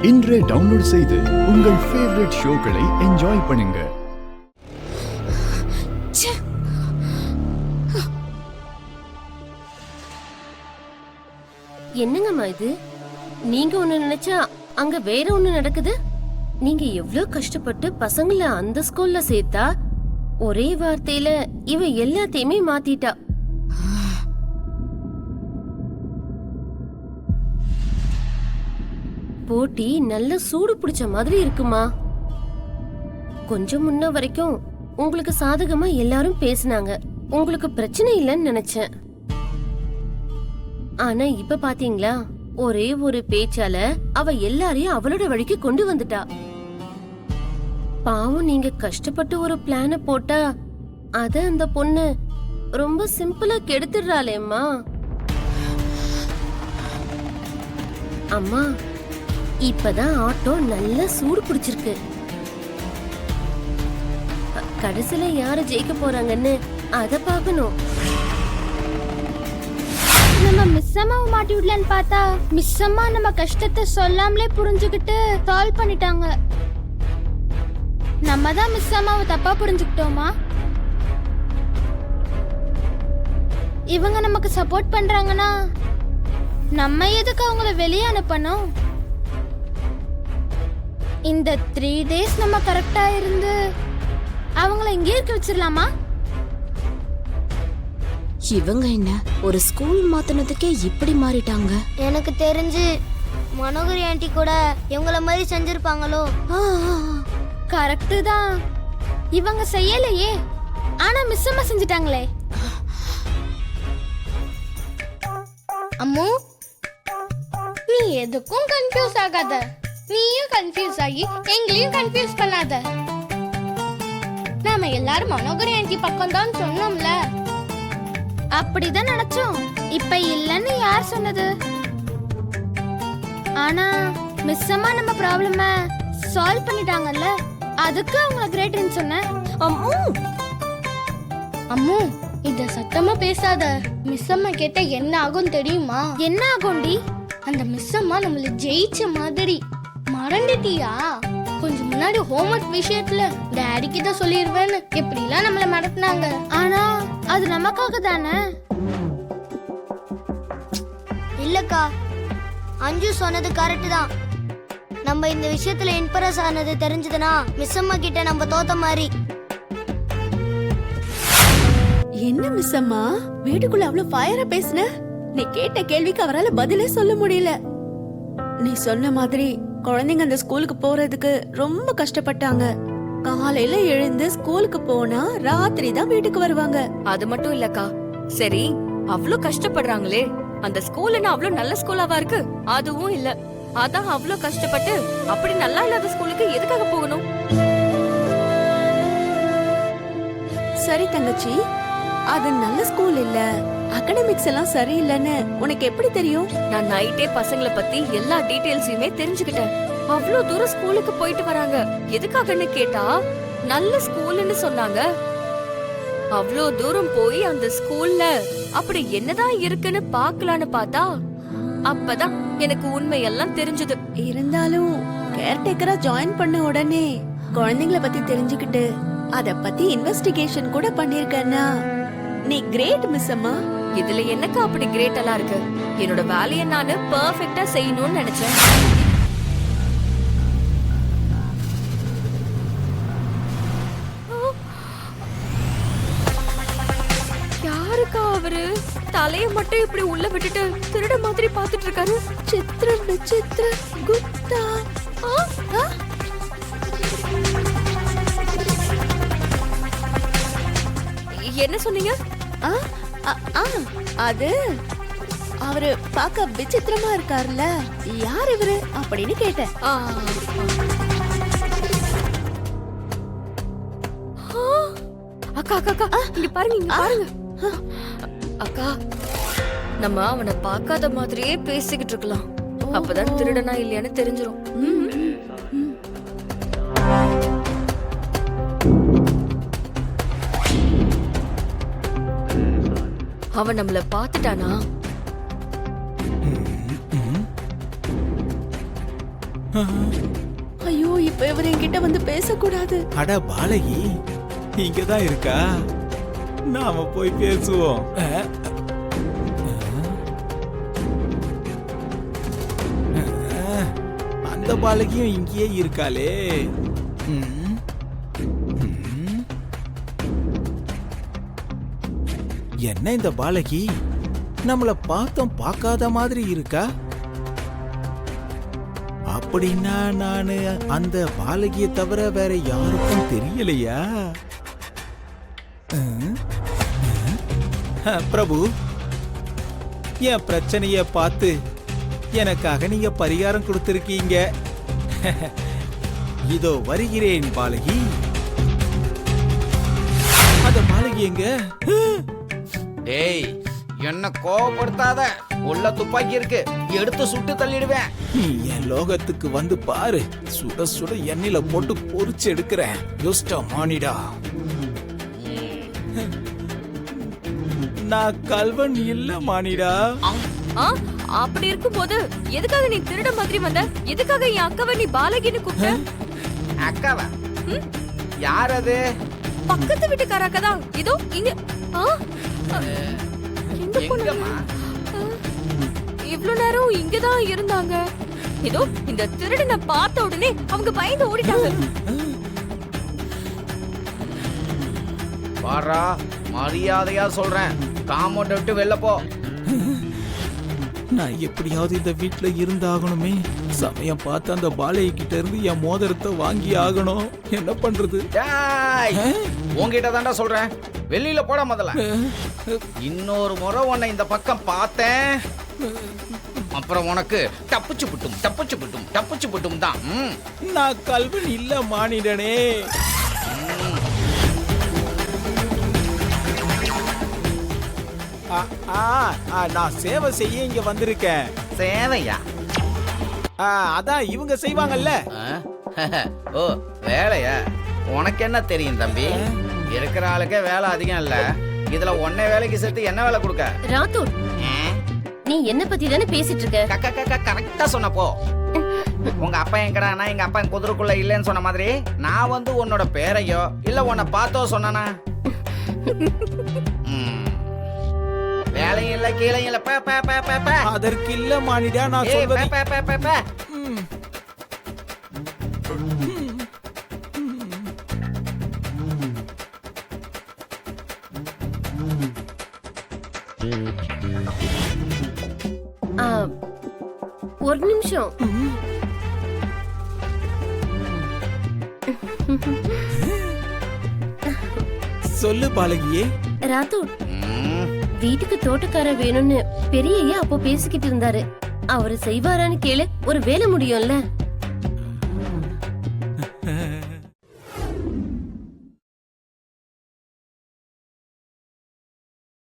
இன்றே டவுன்லோட் செய்து உங்கள் ஃபேவரட் ஷோக்களை என்ஜாய் பண்ணுங்க. என்னங்கம்மா இது? நீங்க ஒண்ணு நினைச்சா அங்க வேற ஒண்ணு நடக்குது. நீங்க எவ்ளோ கஷ்டப்பட்டு பசங்கள அந்த ஸ்கூல்ல சேர்த்தா ஒரே வார்த்தையில இவ எல்லாத்தையுமே மாத்திட்டா. போட்டி நல்ல சூடு பிடிச்ச மாதிரி இருக்குமா? கொஞ்சம் முன்ன வரைக்கும் உங்களுக்கு சாதகமா எல்லாரும் பேசினாங்க, உங்களுக்கு பிரச்சனை இல்லைன்னு நினைச்சேன். ஆனா இப்ப பாத்தீங்களா, ஒரே ஒரு பேச்சால அவ எல்லாரையும் அவளோட வழிக்கு கொண்டு வந்துட்டா. பாவம், நீங்க கஷ்டப்பட்டு ஒரு பிளான போட்டா அத அந்த பொண்ணு ரொம்ப சிம்பிளா கெடுத்துடுறாளேம்மா. அம்மா, இப்பதான் ஆட்டோ நல்லா சூடு பிடிச்சிருக்கு. கடைசியில யாரு ஜெயிக்க போறாங்கன்னு அத பாக்கணும். நம்ம மிஸ் அம்மாவை மாட்டி விடலான்னு பார்த்தா மிஸ் அம்மா நம்ம கஷ்டத்தை சொல்லாமலே புரிஞ்சுக்கிட்டு சால்வ் பண்ணிட்டாங்க. நம்ம தான் மிஸ் அம்மாவை தப்பா புரிஞ்சுக்கிட்டோமா? இவங்க நமக்கு சப்போர்ட் பண்றாங்கன்னா நம்ம எதுக்கு அவங்கள வெளியே அனுப்பணும்? இந்த 3 days நம்ம கரெக்டா இருந்து அவங்கள இங்கே இருக்க வச்சிடலாமா? இவங்க என்ன ஒரு ஸ்கூல் மாத்தினதுக்கே இப்படி மாறிட்டாங்க. எனக்கு தெரிஞ்சு மனோகரி ஆண்டி கூட இவங்கள மாதிரி செஞ்சிருப்பாங்களோ. கரெக்டு தான், இவங்க செய்யலையே, ஆனா மிஸ் அம்மா செஞ்சிட்டாங்களே. அம்மு, நீ எதுக்கும் கன்ஃபியூஸ் ஆகாத. நீயும் கன்ஃபியூஸ் ஆகி எங்களையும் கன்ஃபியூஸ் பண்ணாத. நாம எல்லாரும் மனோகரி ஆண்டி பக்கம் தான் சொன்னோம்ல. அப்படிதான் நினைச்சோம். இப்ப இல்லன்னு யார் சொன்னது? ஆனா மிஸ் அம்மா நம்ம ப்ராப்ளம சால்வ் பண்ணிட்டாங்கல்ல, அதுக்கு அவங்க கிரேட்னு சொன்னேன். அம்மு, அம்மு, இத சத்தமா பேசாத. மிஸ் அம்மா கேட்டா என்ன ஆகும் தெரியுமா? என்ன ஆகும்டி? அந்த மிஸ் அம்மா நம்மள ஜெயிச்ச மாதிரி. மறந்துட்டியா? கொஞ்சம் முன்னாடி ஹோம்வொர்க் விஷயத்துல டாடிக்கு தான் சொல்லிடுவேன்னு எப்படிலாம் நம்மள மறந்துனாங்க. ஆனா அது நமக்காக தானே. இல்லக்கா, அஞ்சு சொன்னது கரெக்ட் தான். நம்ம இந்த விஷயத்துல இம்ப்ரெஸ் ஆனது தெரிஞ்சதுன்னா மிஸ் அம்மா கிட்ட நம்ம தோத்த மாதிரி. என்ன மிஸ் அம்மா, வீட்டுக்குள்ள அவ்வளவு ஃபயரா பேசுன? நீ கேட்ட கேள்விக்கு அவரால பதிலே சொல்ல முடியல. நீ சொன்ன மாதிரி குழந்தைங்க அந்த ஸ்கூலுக்கு போறதுக்கு ரொம்ப கஷ்டப்பட்டாங்க. காலையில எழுந்து ஸ்கூலுக்கு போனா ராத்திரி தான் வீட்டுக்கு வருவாங்க. அது மட்டும் இல்லக்கா, சரி அவ்ளோ கஷ்டப்படுறாங்களே, அந்த ஸ்கூல்னா அவ்ளோ நல்ல ஸ்கூலாவா இருக்கு? அதுவும் இல்ல. அதான் அவ்ளோ கஷ்டப்பட்டு அப்படி நல்லா இல்லாத ஸ்கூலுக்கு எதுக்காக போகணும்? சரி தங்கச்சி, அது நல்ல ஸ்கூல் இல்ல, அகாடமிக்ஸ் எல்லாம் சரியில்லைன்னு உனக்கு எப்படி தெரியும்? நான் நைட்டே பசங்களை பத்தி எல்லா டீடைல்ஸையுமே தெரிஞ்சுக்கிட்டேன். அவ்ளோ தூரம் ஸ்கூலுக்கு போயிட்டு வராங்க, எதுக்காகன்னு கேட்டா நல்ல ஸ்கூல்னு சொன்னாங்க. அவ்ளோ தூரம் போய் அந்த ஸ்கூல்ல அப்படி என்னதான் இருக்குன்னு பாக்கலான்னு பார்த்தா அப்பதான் எனக்கு உண்மையெல்லாம் தெரிஞ்சது. இருந்தாலும் கேர்டேக்கரா ஜாயின் பண்ண உடனே குழந்தைங்கள பத்தி தெரிஞ்சுக்கிட்டு அத பத்தி இன்வெஸ்டிகேஷன் கூட பண்ணிருக்கேன்னா நீ கிரேட் மிஸ் அம்மா. இதுல என்னக்கா அப்படி கிரேட் எல்லாம் இருக்கு? என்னோட வேலையை நானு பெர்ஃபெக்ட்டா செய்யணும்னு நினைச்சேன். யாருக்கா அவரு? தலைய மட்டும் இப்படி உள்ள விட்டுட்டு திருட மாதிரி பாத்துட்டு இருக்காரு. சித்ர குப்தா. என்ன சொன்னீங்க? அது அவரு பார்க்க விசித்திரமா இருக்காருல்ல, யார் இவரு அப்படின்னு கேட்டேன். அக்கா அக்கா அக்கா, இங்க பாருங்க, இங்க பாருங்க. அக்கா, நம்ம அவனை பார்க்காத மாதிரியே பேசிக்கிட்டு இருக்கலாம். அப்பதான் திருடனா இல்லையான்னு தெரிஞ்சிரும். அவன் நம்மள பாத்துட்டானா? ஐயோ இப்ப இவர் என்கிட்ட வந்து பேசக்கூடாது. அட பாலகி இங்கதான் இருக்கா, நாம போய் பேசுவோம். அந்த பாலகியும் இங்கேயே இருக்காளே. என்ன இந்த பாலகி நம்மள பார்த்தோம் பார்க்காத மாதிரி இருக்கா? அப்படின்னா நானு அந்த பாலகியை தவிர வேற யாருக்கும் தெரியலையா? பிரபு, என் பிரச்சனைய பார்த்து எனக்காக நீங்க பரிகாரம் கொடுத்திருக்கீங்க. இதோ வருகிறேன் பாலகி. அந்த பாலகி எங்க? டேய், என்ன கோவப்படுத்தாத. உள்ள துப்பாக்கி இருக்கு, எடுத்து சுட்டு தள்ளிடுவேன். நீ என் லோகத்துக்கு வந்து பாரு, சுட சுட எண்ணெயில போட்டு பொரிச்சு எடுக்கிறேன். துஷ்ட மானிடா. நான் கல்வன் இல்ல மானிடா. ஆ, அப்படி இருக்கும்போது எதுக்காக நீ திருட மாதிரி வந்த? எதுக்காக என் அக்காவை நீ பாலகின்னு கூப்பிட்ட? அக்காவா? யார் அது? பக்கத்து வீட்டுக்கார அக்கா தான். இதோ இங்க. ஆ, எங்க போனாங்க? எங்கம்மா? இவ்ளோ நேரம் இங்கதான் இருந்தாங்க. ஏதோ இந்த திருடனை பார்த்த உடனே அவங்க பயந்து ஓடிட்டாங்க. வாரா, மரியாதையா சொல்றேன், காம்பவுண்ட் விட்டு வெளில போ. நான் எப்படியாவது இந்த வீட்டுல இருந்தாகணுமே. சமயம் பார்த்து அந்த பாலையை கிட்ட இருந்து என் மோதிரத்தை வாங்கி ஆகணும். என்ன பண்றது? டேய், உன்கிட்ட தான்டா சொல்றேன், வெளியில போட முதல்ல. இன்னொரு முறை உன்னை இந்த பக்கம் பார்த்தேன், அப்புறம் உனக்கு தப்பிச்சு புட்டும் தான். நான் கல்வன் இல்ல மானிடனே. நான் சேவை செய்ய இங்க வந்திருக்கேன். சேவையா? அதான் இவங்க செய்வாங்கல்ல. ஓ, வேலையா? உனக்கு என்ன தெரியும் தம்பி? இருக்கிற ஆளுக்கே வேலை அதிகம் இல்ல, இதுல ஒன்னே வேலைக்கு சேர்த்து என்ன வேலை கொடுக்க? ராத்தூர், நீ என்ன பத்தி தானே பேசிட்டு இருக்க? கரெக்டா சொன்னப்போ. உங்க அப்பா எங்கடானா எங்க அப்பா குதிரைக்குள்ள இல்லைன்னு சொன்ன மாதிரி நான் வந்து உன்னோட பேரையோ இல்ல உன்னை பார்த்தோ சொன்னானா? வேலையும் இல்ல கீழையும் இல்ல. அதற்கு இல்ல மானிடா நான் சொல்வது. ஒரு நிமிஷம். சொல்லு பாலகியே. ராத்தூர், வீட்டுக்கு தோட்டக்கார வேணும்னு பெரியய்யா அப்போ பேசிக்கிட்டு இருந்தாரு. அவரு செய்வாரான்னு கேளு, ஒரு வேலை முடியும்ல.